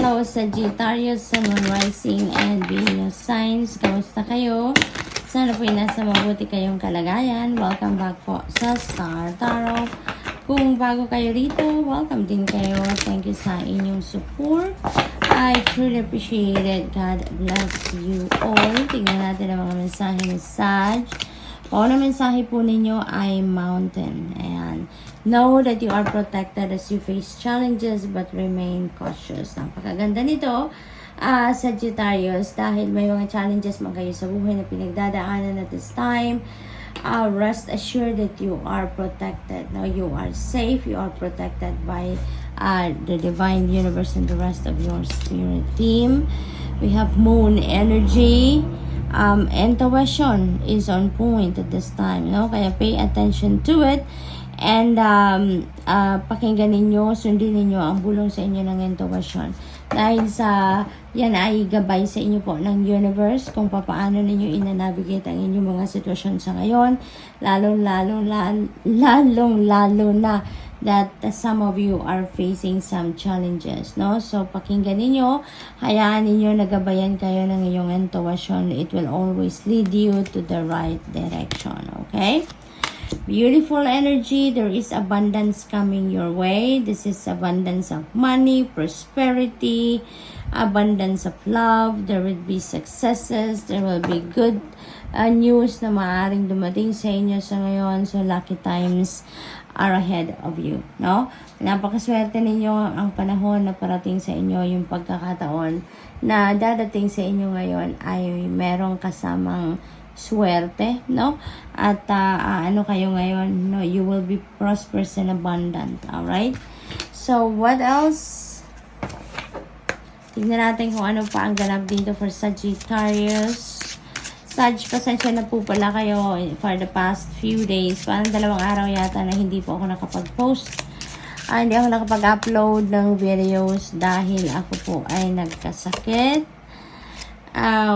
Hello, Sagittarius, Sun, Moon, Rising, and Venus signs. Kamusta kayo? Sana po nasa mabuti kayong kalagayan. Welcome back po sa Star Tarot. Kung bago kayo rito, welcome din kayo. Thank you sa inyong support. I truly appreciate it. God bless you all. Tingnan natin ang mga mensahe ni Sag. Pauna mensahe po ninyo ay Mountain. Ayan. Know that you are protected as you face challenges but remain cautious. Napakaganda nito, Sagittarius, dahil may mga challenges man kayo sa buhay na pinagdadaanan at this time. Rest assured that you are protected. Now you are safe. You are protected by the divine universe and the rest of your spirit team. We have moon energy. Intuition is on point at this time. No? Kaya pay attention to it. And pakinggan ninyo, sundin ninyo ang bulong sa inyo ng intuition. Dahil sa yan ay gabay sa inyo po ng universe kung paano ninyo ina-navigate ang inyong mga sitwasyon sa ngayon. Lalong na that some of you are facing some challenges. No? So pakinggan ninyo, hayaan ninyo nagabayan kayo ng inyong intuition. It will always lead you to the right direction. Okay? Beautiful energy. There is abundance coming your way. This is abundance of money, prosperity, abundance of love. There will be successes. There will be good news na maaaring dumating sa inyo sa ngayon. So, lucky times are ahead of you. No? Napakaswerte ninyo ang panahon na parating sa inyo, yung pagkakataon na dadating sa inyo ngayon ay merong kasamang swerte, no? At ano kayo ngayon, no? You will be prosperous and abundant, alright? So, what else? Tignan natin kung ano pa ang ganap dito for Sagittarius. Sag, pasensya na po pala kayo for the past few days. Parang 2 araw yata na hindi po ako nakapag-post. Hindi ako nakapag-upload ng videos dahil ako po ay nagkasakit.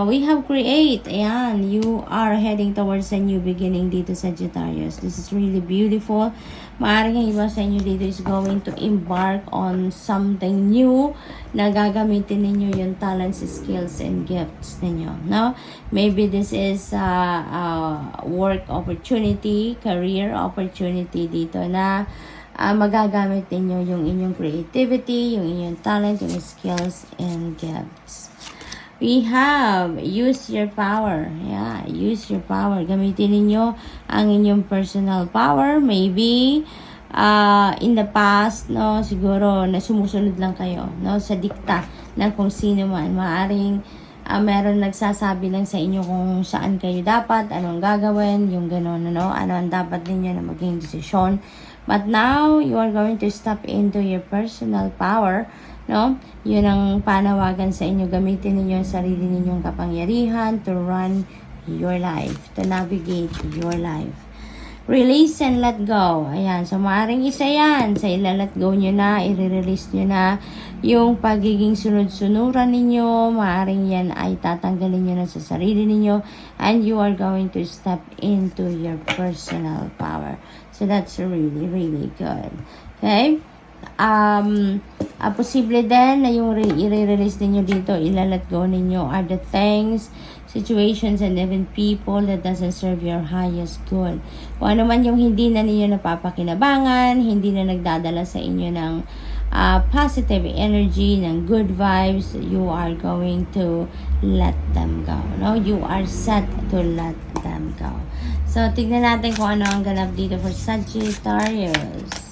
We have create. Ayan, you are heading towards a new beginning dito sa Sagittarius. This is really beautiful. Maaaring ang iba sa inyo dito is going to embark on something new na gagamitin ninyo yung talents, skills, and gifts ninyo. No? Maybe this is work opportunity, career opportunity dito na magagamit ninyo yung inyong creativity, yung inyong talent, yung skills, and gifts. We have use your power. Yeah, use your power. Gamitin niyo ang inyong personal power. Maybe in the past, no, siguro na sumusunod lang kayo, no, sa dikta ng kung sino man. Maaring meron nagsasabi lang sa inyo kung saan kayo dapat, anong gagawin, yung gano'n, no, ano ang dapat ninyo na maging desisyon. But now you are going to step into your personal power. No? Yun ang panawagan sa inyo. Gamitin ninyo ang sarili ninyong kapangyarihan to run your life, to navigate your life. Release and let go. Ayan. So, maaaring isa yan. Sa ila-let go nyo na, i-release nyo na yung pagiging sunod-sunuran ninyo. Maaaring yan ay tatanggalin nyo na sa sarili ninyo. And you are going to step into your personal power. So, that's really, really good. Okay? Posible din na yung i-release ninyo dito, ila-let go ninyo are the things, situations, and even people that doesn't serve your highest good. Kung ano man yung hindi na ninyo napapakinabangan, hindi na nagdadala sa inyo ng positive energy, ng good vibes, you are going to let them go. No? You are set to let them go. So, tignan natin kung ano ang ganap dito for Sagittarius.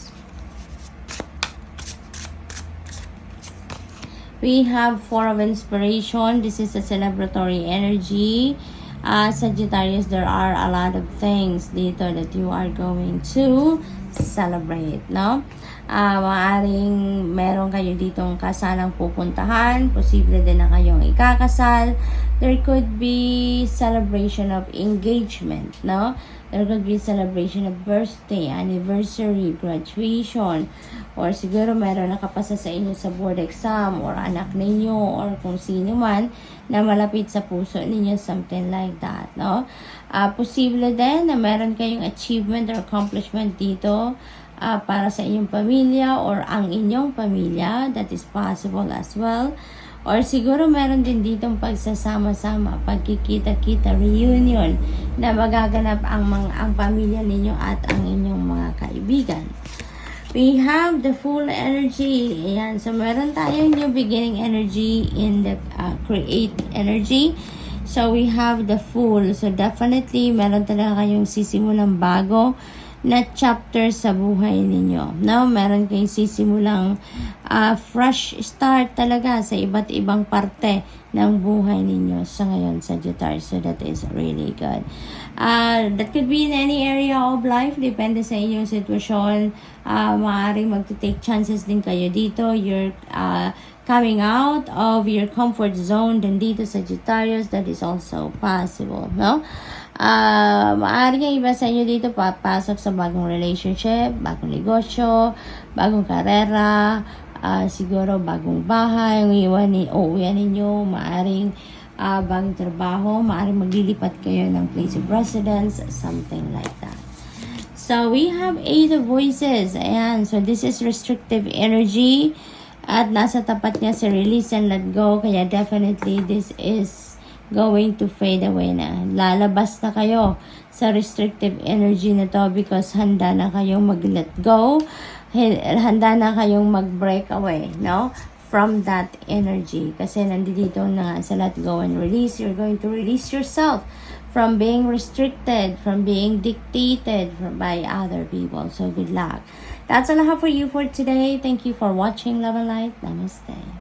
We have Four of Inspiration. This is a celebratory energy. Sagittarius, there are a lot of things dito that you are going to celebrate, no? Maaring meron kayo ditong kasalang pupuntahan. Posible din na kayong ikakasal. There could be celebration of engagement, no? There could be celebration of birthday, anniversary, graduation, or siguro meron nakapasa sa inyo sa board exam, or anak ninyo, or kung sino man na malapit sa puso ninyo, something like that, no? Posible din na meron kayong achievement or accomplishment dito para sa inyong pamilya or ang inyong pamilya. That is possible as well. Or siguro meron din ditong pagsasama-sama, pagkikita-kita, reunion na magaganap ang pamilya ninyo at ang inyong mga kaibigan. We have the full energy. Ayan. So, meron tayong new beginning energy in the create energy. So, we have the full. So, definitely, meron talaga kayong sisimulang bago na chapter sa buhay ninyo. No? Meron kayong sisimulang fresh start talaga sa iba't ibang parte ng buhay ninyo sa ngayon, Sagittarius. So, that is really good. That could be in any area of life. Depende sa inyong sitwasyon. Maaaring mag-take chances din kayo dito. You're coming out of your comfort zone din dito, Sagittarius. That is also possible. No? Maaari nga iba sa inyo dito papasok sa bagong relationship, bagong negosyo, bagong karera, siguro bagong bahay, uuwian ninyo, maaring bagong trabaho, maaring maglilipat kayo ng place of residence, something like that. So, we have 8 of voices. Ayan. So, this is restrictive energy at nasa tapat niya si release and let go. Kaya definitely this is going to fade away na. Lalabas na kayo sa restrictive energy na to because handa na kayong mag-let go. Handa na kayong mag-break away, no? From that energy. Kasi nandito na sa let go and release. You're going to release yourself from being restricted, from being dictated by other people. So, good luck. That's all I have for you for today. Thank you for watching Love and Light. Namaste.